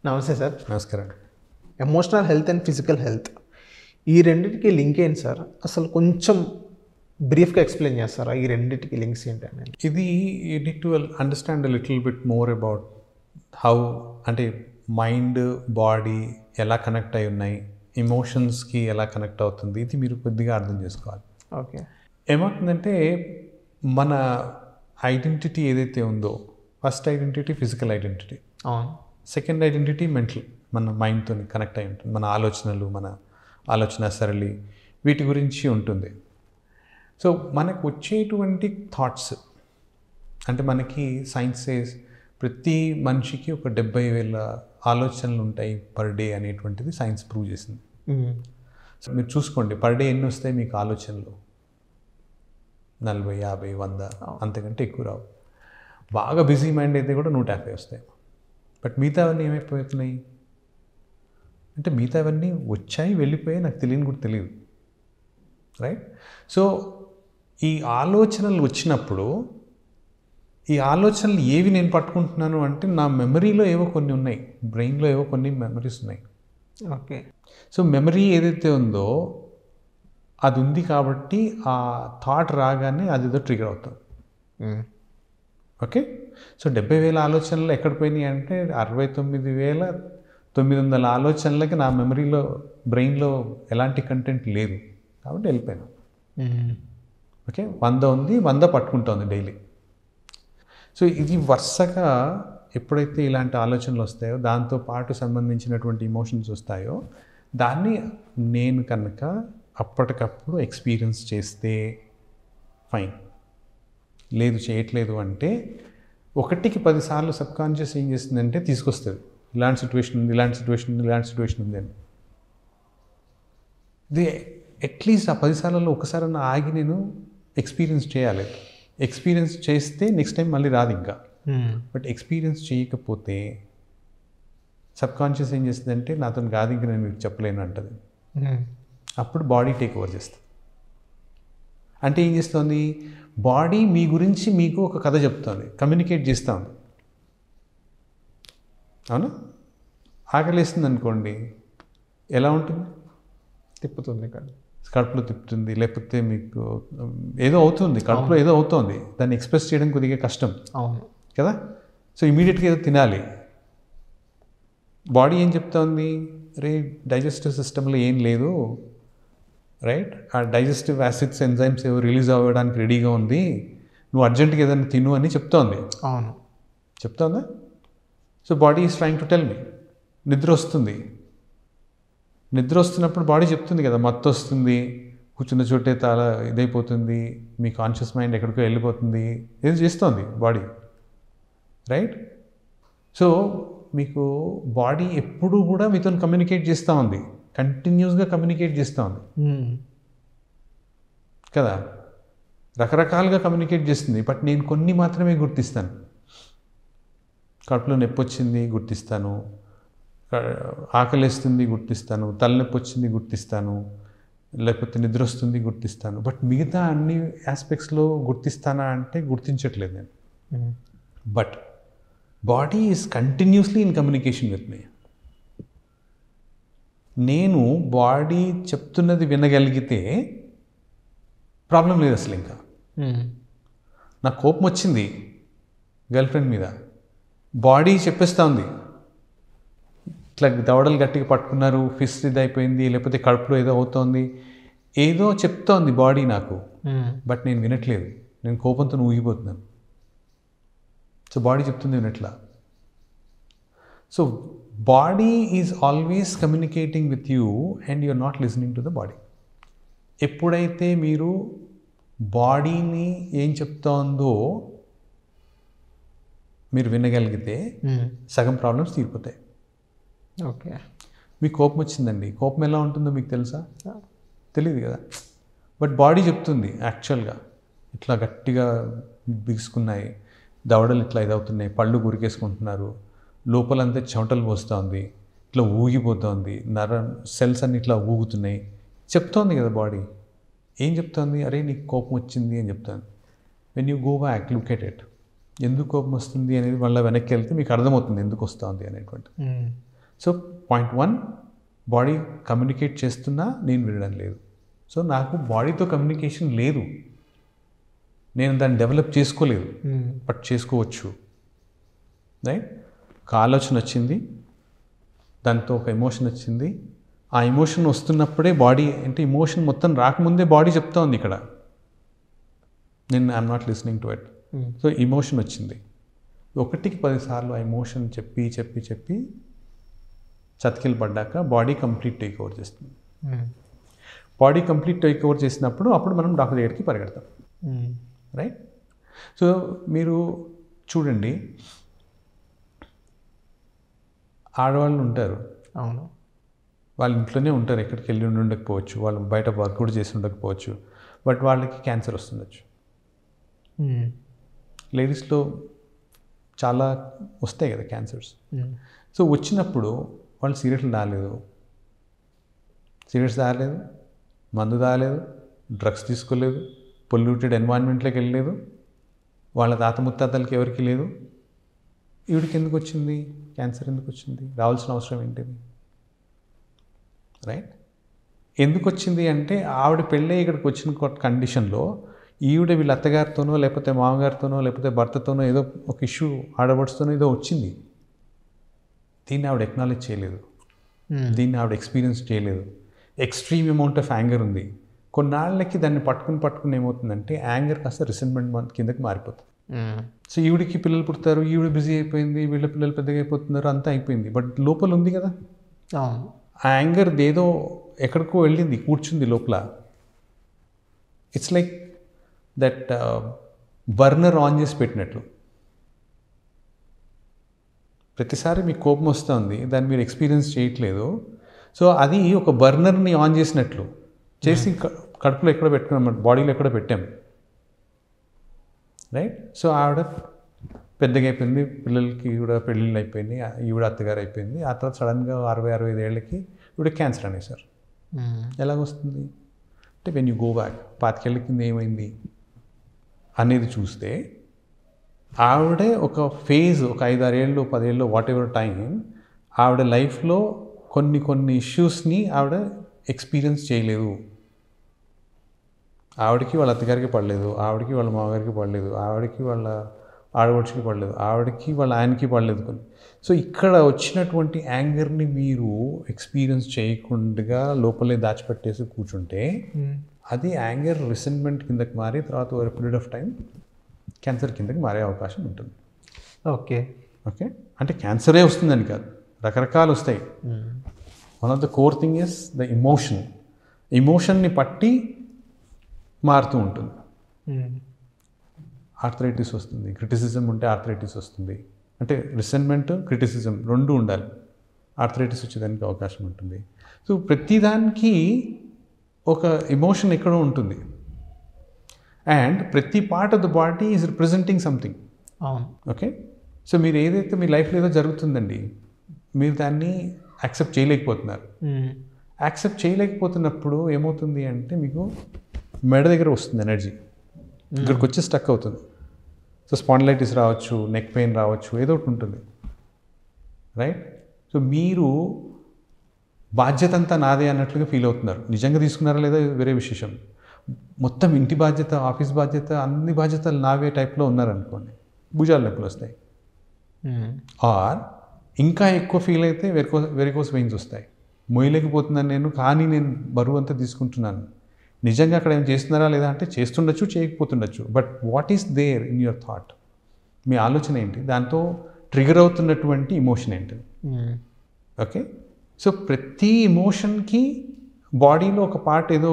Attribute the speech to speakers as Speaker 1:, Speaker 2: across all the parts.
Speaker 1: నమస్తే సార్.
Speaker 2: నమస్కారం.
Speaker 1: Emotional health and physical health ఈ రెండింటికి లింక్ ఏంటి సార్? అసలు కొంచెం బ్రీఫ్గా ఎక్స్ప్లెయిన్ చేస్తారా ఈ రెండింటికి లింక్స్ ఏంటి అనేది?
Speaker 2: ఇది you need to understand little bit more about how, అంటే మైండ్ బాడీ ఎలా కనెక్ట్ అయి ఉన్నాయి, ఎమోషన్స్కి ఎలా కనెక్ట్ అవుతుంది, ఇది మీరు కొద్దిగా అర్థం చేసుకోవాలి.
Speaker 1: ఓకే.
Speaker 2: ఏమవుతుందంటే మన ఐడెంటిటీ ఏదైతే ఉందో, ఫస్ట్ ఐడెంటిటీ ఫిజికల్ ఐడెంటిటీ,
Speaker 1: అవును.
Speaker 2: సెకండ్ ఐడెంటిటీ మెంటల్, మన మైండ్తో కనెక్ట్ అయి ఉంటుంది. మన ఆలోచనలు, మన ఆలోచన సరళి, వీటి గురించి ఉంటుంది. సో మనకు వచ్చేటువంటి థాట్స్, అంటే మనకి సైన్సెస్ ప్రతి మనిషికి ఒక 70,000 ఆలోచనలు ఉంటాయి పర్ డే అనేటువంటిది సైన్స్ ప్రూవ్ చేసింది. సో మీరు చూసుకోండి, పర్ డే ఎన్ని వస్తాయి మీకు ఆలోచనలు? 40, 50, 100, అంతకంటే ఎక్కువ రావు. బాగా బిజీ మైండ్ అయితే కూడా 150 వస్తాయి. బట్ మిగతావన్నీ ఏమైపోతున్నాయి అంటే మిగతావన్నీ వచ్చాయి వెళ్ళిపోయాయి, నాకు తెలియని కూడా తెలియదు. రైట్? సో ఈ ఆలోచనలు వచ్చినప్పుడు ఈ ఆలోచనలు ఏవి నేను పట్టుకుంటున్నాను అంటే నా మెమరీలో ఏవో కొన్ని ఉన్నాయి, బ్రెయిన్లో ఏవో కొన్ని మెమరీస్ ఉన్నాయి.
Speaker 1: ఓకే.
Speaker 2: సో మెమరీ ఏదైతే ఉందో అది ఉంది కాబట్టి ఆ థాట్ రాగానే అది ఏదో ట్రిగర్ అవుతుంది. ఓకే. సో 70,000 ఆలోచనలు ఎక్కడ పోయినాయి అంటే 69,900 ఆలోచనలకి నా మెమరీలో, బ్రెయిన్లో ఎలాంటి కంటెంట్ లేదు కాబట్టి వెళ్ళిపోయాను. ఓకే. 100 ఉంది, 100 పట్టుకుంటుంది డైలీ. సో ఇది వరుసగా ఎప్పుడైతే ఇలాంటి ఆలోచనలు వస్తాయో, దాంతో పాటు సంబంధించినటువంటి ఇమోషన్స్ వస్తాయో, దాన్ని నేను కనుక అప్పటికప్పుడు ఎక్స్పీరియన్స్ చేస్తే ఫైన్, లేదు చేయట్లేదు అంటే 1కి 10 సార్లు సబ్కాన్షియస్ ఏం చేస్తుందంటే తీసుకొస్తుంది, ఇలాంటి సిచ్యువేషన్ ఉంది, ఇలాంటి సిచ్యువేషన్ ఉంది, ఇలాంటి సిచ్యువేషన్ ఉంది అని. ఇది అట్లీస్ట్ ఆ 10 సార్లలో ఒకసారన్నా ఆగి నేను ఎక్స్పీరియన్స్ చేయాలి. ఎక్స్పీరియన్స్ చేస్తే నెక్స్ట్ టైం మళ్ళీ రాదు ఇంకా. బట్ ఎక్స్పీరియన్స్ చేయకపోతే సబ్కాన్షియస్ ఏం చేస్తుందంటే నాతో కాదు, ఇంకా నేను మీకు చెప్పలేను అంటది. అప్పుడు బాడీ టేక్ ఓవర్ చేస్తుంది. అంటే ఏం చేస్తుంది, బాడీ మీ గురించి మీకు ఒక కథ చెప్తుంది, కమ్యూనికేట్ చేస్తూ ఉంది. అవునా? ఆకలేస్తుంది అనుకోండి, ఎలా ఉంటుంది?
Speaker 1: తిప్పుతుంది
Speaker 2: కడుపులో తిప్పుతుంది, లేకపోతే మీకు ఏదో అవుతుంది, కడుపులో ఏదో అవుతుంది, దాన్ని ఎక్స్ప్రెస్ చేయడం కొద్దిగా కష్టం.
Speaker 1: అవును
Speaker 2: కదా? సో ఇమీడియట్గా ఏదో తినాలి. బాడీ ఏం చెప్తోంది, రే డైజెస్టివ్ సిస్టంలో ఏం లేదు, రైట్, ఆ డైజెస్టివ్ యాసిడ్స్ ఎంజైమ్స్ ఏవో రిలీజ్ అవ్వడానికి రెడీగా ఉంది, నువ్వు అర్జెంట్గా ఏదైనా తిను అని చెప్తోంది.
Speaker 1: అవును,
Speaker 2: చెప్తోందా? So body is trying to tell me. నిద్ర వస్తుంది, నిద్ర వస్తున్నప్పుడు బాడీ చెప్తుంది కదా, మత్తు వస్తుంది, కూర్చున్న చోటే చాలా ఇదైపోతుంది, మీ కాన్షియస్ మైండ్ ఎక్కడికో వెళ్ళిపోతుంది, ఏది చేస్తోంది బాడీ, రైట్? సో మీకు బాడీ ఎప్పుడూ కూడా మీతో కమ్యూనికేట్ చేస్తూ ఉంది, కంటిన్యూస్గా కమ్యూనికేట్ చేస్తూ ఉంది కదా, రకరకాలుగా కమ్యూనికేట్ చేస్తుంది. బట్ నేను కొన్ని మాత్రమే గుర్తిస్తాను. కడుపులో నొప్పి వచ్చింది గుర్తిస్తాను, ఆకలిస్తుంది గుర్తిస్తాను, తలనొప్పి వచ్చింది గుర్తిస్తాను, లేకపోతే నిద్ర వస్తుంది గుర్తిస్తాను. బట్ మిగతా అన్ని ఆస్పెక్ట్స్లో గుర్తిస్తానా అంటే గుర్తించట్లేదు నేను. But body is continuously in communication with me. నేను బాడీ చెప్తున్నది వినగలిగితే ప్రాబ్లం లేదు అసలు. ఇంకా నాకు కోపం వచ్చింది గర్ల్ ఫ్రెండ్ మీద, బాడీ చెప్పేస్తూ ఉంది, ఇట్లా దవడలు గట్టిగా పట్టుకున్నారు, ఫిస్ట్ ఇది అయిపోయింది, లేకపోతే కడుపులో ఏదో అవుతోంది, ఏదో చెప్తోంది బాడీ నాకు. బట్ నేను వినట్లేదు, నేను కోపంతో ఊగిపోతున్నాను. సో బాడీ చెప్తుంది వినట్లా. So body is always communicating with you and you are not listening to the body. ఎప్పుడైతే మీరు బాడీని ఏం చెప్తోందో మీరు వినగలిగితే సగం ప్రాబ్లమ్స్ తీరిపోతాయి.
Speaker 1: ఓకే.
Speaker 2: మీకు కోపం వచ్చిందండి, కోపం ఎలా ఉంటుందో మీకు తెలుసా? తెలియదు కదా. బట్ బాడీ చెప్తుంది యాక్చువల్గా, ఇట్లా గట్టిగా బిగుసుకున్నాయి, దవడలు ఇట్లా ఇదవుతున్నాయి, పళ్ళు గురికేసుకుంటున్నారు, లోపలంతా చెమటలు పోస్తుంది, ఇట్లా ఊగిపోతుంది, సెల్స్ అన్ని ఇట్లా ఊగుతున్నాయి, చెప్తోంది కదా బాడీ. ఏం చెప్తోంది? అరే నీకు కోపం వచ్చింది అని చెప్తాను. When you go back look at it, ఎందుకు కోపం వస్తుంది అనేది మళ్ళీ వెనక్కి వెళ్తే మీకు అర్థమవుతుంది ఎందుకు వస్తుంది అనేటువంటి. సో పాయింట్ 1, బాడీ కమ్యూనికేట్ చేస్తున్నా నేను వినడం లేదు. సో నాకు బాడీతో కమ్యూనికేషన్ లేదు, నేను దాన్ని డెవలప్ చేసుకోలేదు, బట్ చేసుకోవచ్చు. రైట్? ఒక ఆలోచన వచ్చింది, దాంతో ఒక ఎమోషన్ వచ్చింది. ఆ ఎమోషన్ వస్తున్నప్పుడే బాడీ, అంటే ఎమోషన్ మొత్తం రాకముందే బాడీ చెప్తా ఉంది ఇక్కడ, నేను I'm not listening to it. So emotion వచ్చింది, 1కి 10 సార్లు ఆ ఎమోషన్ చెప్పి చెప్పి చెప్పి చతికిలు పడ్డాక బాడీ కంప్లీట్ టేక్ ఓవర్ చేస్తుంది. బాడీ కంప్లీట్ టేక్ ఓవర్ చేసినప్పుడు అప్పుడు మనం డాక్టర్ దగ్గరికి పరిగెడతాం. రైట్? సో మీరు చూడండి, ఆడవాళ్ళు ఉంటారు,
Speaker 1: అవును,
Speaker 2: వాళ్ళ ఇంట్లోనే ఉంటారు, ఎక్కడికి వెళ్ళి ఉండకపోవచ్చు, వాళ్ళు బయట వర్క్ కూడా చేసి ఉండకపోవచ్చు, బట్ వాళ్ళకి క్యాన్సర్ వస్తుండొచ్చు. లేడీస్లో చాలా వస్తాయి కదా క్యాన్సర్స్. సో వచ్చినప్పుడు వాళ్ళు సిగరెట్లు తాగలేదు, మందు తాగలేదు, డ్రగ్స్ తీసుకోలేదు, పొల్యూటెడ్ ఎన్వైరన్మెంట్లోకి వెళ్ళలేదు, వాళ్ళ తాత ముత్తాతలకి ఎవరికి లేదు. ఈవిడికి ఎందుకు వచ్చింది క్యాన్సర్? ఎందుకు వచ్చింది? రావాల్సిన అవసరం ఏంటిది? రైట్? ఎందుకు వచ్చింది అంటే ఆవిడ పెళ్ళి ఇక్కడికి వచ్చిన కండిషన్లో ఈవిడ వీళ్ళ అత్తగారితోనో లేకపోతే మామగారితోనో లేకపోతే భర్తతోనో ఏదో ఒక ఇష్యూ, ఆడబడుతోనో ఏదో వచ్చింది, దీన్ని ఆవిడ ఎక్నాలెడ్జ్ చేయలేదు, దీన్ని ఆవిడ ఎక్స్పీరియన్స్ చేయలేదు. ఎక్స్ట్రీమ్ అమౌంట్ ఆఫ్ యాంగర్ ఉంది. కొన్నాళ్ళకి దాన్ని పట్టుకుని ఏమవుతుందంటే యాంగర్ కాస్త రిసెంట్మెంట్ కిందకి మారిపోతుంది. సో ఈవిడికి పిల్లలు పుడతారు, ఈవిడ బిజీ అయిపోయింది, వీళ్ళ పిల్లలు పెద్దగా అయిపోతున్నారు, అంతా అయిపోయింది, బట్ లోపల ఉంది కదా ఆ యాంగర్, ఏదో ఎక్కడికో వెళ్ళింది, కూర్చుంది లోపల. It's like that burner on చేసి పెట్టినట్లు. ప్రతిసారి మీకు కోపం వస్తుంది, దాన్ని మీరు ఎక్స్పీరియన్స్ చేయట్లేదు. సో అది ఒక బర్నర్ని ఆన్ చేసినట్లు చేసి కడుపులో ఎక్కడ పెట్టుకున్నాం, బాడీలో ఎక్కడ పెట్టాం. రైట్? సో ఆవిడ పెద్దగా అయిపోయింది, పిల్లలకి కూడా పెళ్ళిళ్ళు అయిపోయింది, ఈవిడ అత్తగారు అయిపోయింది. ఆ తర్వాత సడన్గా 60-65 ఏళ్ళకి ఈవిడ క్యాన్సర్ అనేసారు. ఎలాగొస్తుంది అంటే వెన్ యూ గో బ్యాక్ 25 ఏళ్ళ కింద ఏమైంది అనేది చూస్తే, ఆవిడే ఒక ఫేజ్, ఒక 5-6 ఏళ్ళు 10 ఏళ్ళు వాట్ ఎవర్ టైం, ఆవిడ లైఫ్లో కొన్ని ఇష్యూస్ని ఆవిడ ఎక్స్పీరియన్స్ చేయలేదు. ఆవిడకి వాళ్ళ అత్తగారికి పడలేదు, ఆవిడకి వాళ్ళ మామగారికి పడలేదు, ఆవిడకి వాళ్ళ ఆడపడుచుకి పడలేదు, ఆవిడకి వాళ్ళ ఆయనకి పడలేదు కొన్ని. సో ఇక్కడ వచ్చినటువంటి యాంగర్ని మీరు ఎక్స్పీరియన్స్ చేయకుండా లోపలే దాచిపెట్టేసి కూర్చుంటే అది యాంగర్ రిసెంట్మెంట్ కిందకి మారి తర్వాత over period of time cancer కిందకి మారే అవకాశం ఉంటుంది. ఓకే, అంటే క్యాన్సరే వస్తుందని కాదు, రకరకాలు వస్తాయి. One of the core thing is the ఎమోషన్ని పట్టి మారుతూ ఉంటుంది. ఆర్థరైటిస్ వస్తుంది, క్రిటిసిజం ఉంటే ఆర్థరైటిస్ వస్తుంది, అంటే రిసెంట్మెంట్ క్రిటిసిజం రెండు ఉండాలి, ఆర్థరైటిస్ వచ్చేదానికి అవకాశం ఉంటుంది. సో ప్రతిదానికి ఒక ఎమోషన్ ఎక్కడో ఉంటుంది, అండ్ ప్రతి part of the body is representing something. అవును. ఓకే, సో మీరు ఏదైతే మీ లైఫ్లో ఏదో జరుగుతుందండి, మీరు దాన్ని యాక్సెప్ట్ చేయలేకపోతున్నారు. యాక్సెప్ట్ చేయలేకపోతున్నప్పుడు ఏమవుతుంది అంటే మీకు మెడ దగ్గర వస్తుంది ఎనర్జీ, ఇక్కడికి వచ్చి స్టక్ అవుతుంది. సో స్పాండిలైటిస్ రావచ్చు, నెక్ పెయిన్ రావచ్చు, ఏదో ఒకటి ఉంటుంది. రైట్? సో మీరు బాధ్యత అంతా నాదే అన్నట్లుగా ఫీల్ అవుతున్నారు. నిజంగా తీసుకున్నారా లేదా వేరే విశేషం. మొత్తం ఇంటి బాధ్యత, ఆఫీస్ బాధ్యత, అన్ని బాధ్యతలు నావే టైప్లో ఉన్నారనుకోండి, భుజాలు నొప్పులు వస్తాయి. ఆర్ ఇంకా ఎక్కువ ఫీల్ అయితే వెరికోస్ వెయిన్స్ వస్తాయి. మొయ్యలేకపోతున్నాను నేను, కానీ నేను బరువు అంతా తీసుకుంటున్నాను. నిజంగా అక్కడ ఏం చేస్తున్నారా లేదా అంటే చేస్తుండొచ్చు, చేయకపోతుండొచ్చు, but what is there in your thought? మీ ఆలోచన ఏంటి, దాంతో ట్రిగర్ అవుతున్నటువంటి ఎమోషన్ ఏంటి? ఓకే, సో ప్రతి ఎమోషన్కి బాడీలో ఒక పార్ట్ ఏదో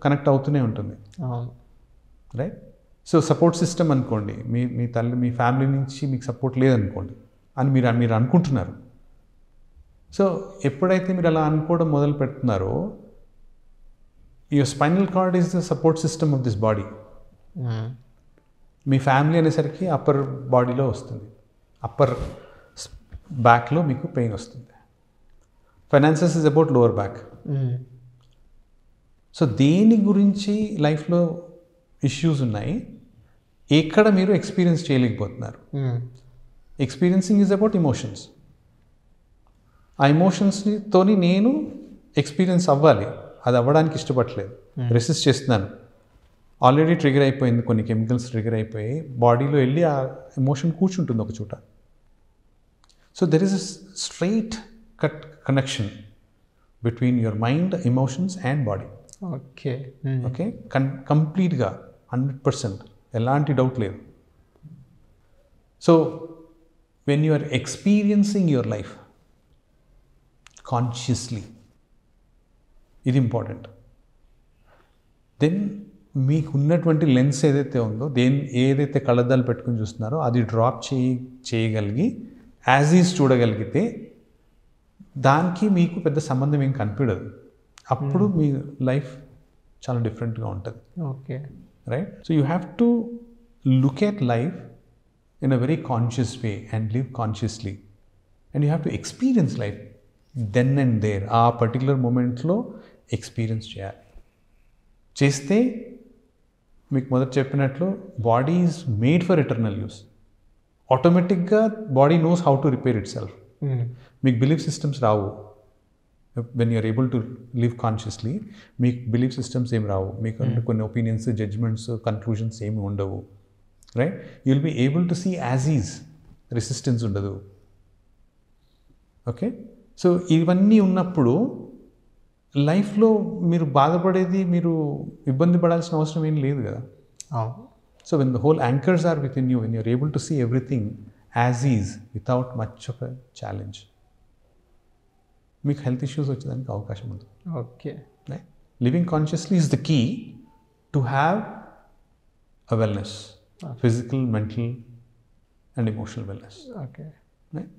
Speaker 2: కనెక్ట్ అవుతూనే ఉంటుంది. రైట్? సో సపోర్ట్ సిస్టమ్ అనుకోండి, మీ తల్లి, మీ ఫ్యామిలీ నుంచి మీకు సపోర్ట్ లేదనుకోండి అని మీరు అనుకుంటున్నారు. సో ఎప్పుడైతే మీరు అలా అనుకోవడం మొదలు పెడుతున్నారో, your spinal cord is the support system of this body. మీ ఫ్యామిలీ అనేసరికి అప్పర్ బాడీలో వస్తుంది, అప్పర్ బ్యాక్లో మీకు పెయిన్ వస్తుంది. Finances is about lower back. So దేని గురించి లైఫ్లో ఇష్యూస్ ఉన్నాయి, ఎక్కడ మీరు ఎక్స్పీరియన్స్ చేయలేకపోతున్నారు. Experiencing is about emotions. ఆ ఎమోషన్స్తోని నేను ఎక్స్పీరియన్స్ అవ్వాలి, అది అవ్వడానికి ఇష్టపడలేదు, రెసిస్ట్ చేస్తున్నాను. ఆల్రెడీ ట్రిగర్ అయిపోయింది, కొన్ని కెమికల్స్ ట్రిగర్ అయిపోయి బాడీలో వెళ్ళి ఆ ఎమోషన్ కూర్చుంటుంది ఒక చోట. So there is a straight cut connection between your mind, emotions and body.
Speaker 1: Okay.
Speaker 2: Okay, కంప్లీట్గా 100%, ఎలాంటి డౌట్ లేదు. So when you are experiencing your life consciously, ఇది ఇంపార్టెంట్. దెన్ మీకు ఉన్నటువంటి లెన్స్ ఏదైతే ఉందో, ఏదైతే కళ్ళద్దాలు పెట్టుకుని చూస్తున్నారో అది డ్రాప్ చేయగలిగి యాజ్ ఈజ్ చూడగలిగితే దానికి మీకు పెద్ద సంబంధం ఏం కనిపించదు. అప్పుడు మీ లైఫ్ చాలా డిఫరెంట్గా ఉంటుంది.
Speaker 1: Okay.
Speaker 2: Right? So you have to look at life in a very conscious way and live consciously, and you have to experience life then and there. ఆ పర్టికులర్ మూమెంట్లో ఎక్స్పీరియన్స్ చేస్తే మీకు మొదట చెప్పినట్లు body is made for eternal use. ఆటోమేటిక్గా body knows how to repair itself. మీకు belief systems రావు. When you're able to live consciously మీకు బిలీఫ్ సిస్టమ్స్ ఏమి రావు, మీకు కొన్ని ఒపీనియన్స్, జడ్జ్మెంట్స్, కన్క్లూజన్స్ ఏమి ఉండవు. Right? You will be able to see as is, resistance ఉండదు. ఓకే. సో ఇవన్నీ ఉన్నప్పుడు లైఫ్లో మీరు బాధపడేది, మీరు ఇబ్బంది పడాల్సిన అవసరం ఏం లేదు కదా. So when the whole anchors are within you, when you're able to see everything as is without much of a challenge, మీకు హెల్త్ ఇష్యూస్ వచ్చేదానికి అవకాశం ఉంది.
Speaker 1: Okay.
Speaker 2: Right? Living consciously is the key to have a wellness, physical, mental and emotional wellness.
Speaker 1: Okay.
Speaker 2: Right?